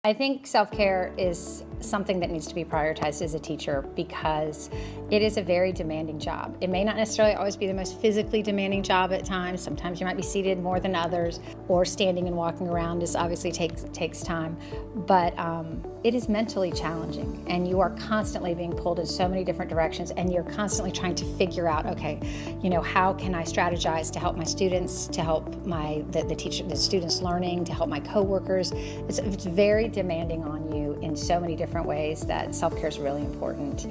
I think self-care is something that needs to be prioritized as a teacher because it is a very demanding job. It may not necessarily always be the most physically demanding job at times. Sometimes you might be seated more than others, or standing and walking around is obviously takes time. But it is mentally challenging, and you are constantly being pulled in so many different directions, and you're constantly trying to figure out, okay, how can I strategize to help my students, to help the students learning, to help my coworkers. It's very demanding on you in so many different ways that self-care is really important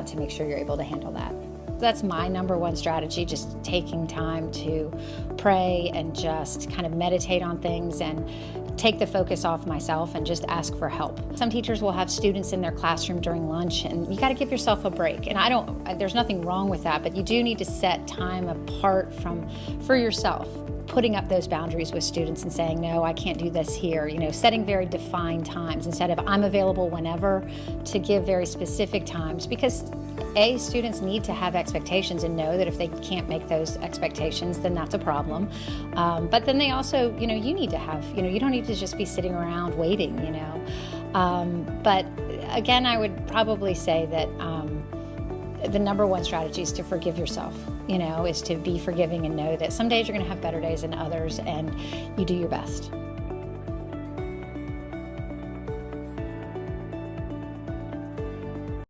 to make sure you're able to handle that. That's my number one strategy, just taking time to pray and just kind of meditate on things and take the focus off myself and just ask for help. Some teachers will have students in their classroom during lunch, and you got to give yourself a break. And there's nothing wrong with that, but you do need to set time apart for yourself. Putting up those boundaries with students and saying, no, I can't do this here. Setting very defined times instead of I'm available whenever, to give very specific times, because students need to have expectations and know that if they can't make those expectations, then that's a problem. But then they also, you need to have, you don't need to just be sitting around waiting, But again, I would probably say that the number one strategy is to forgive yourself, is to be forgiving and know that some days you're going to have better days than others, and you do your best.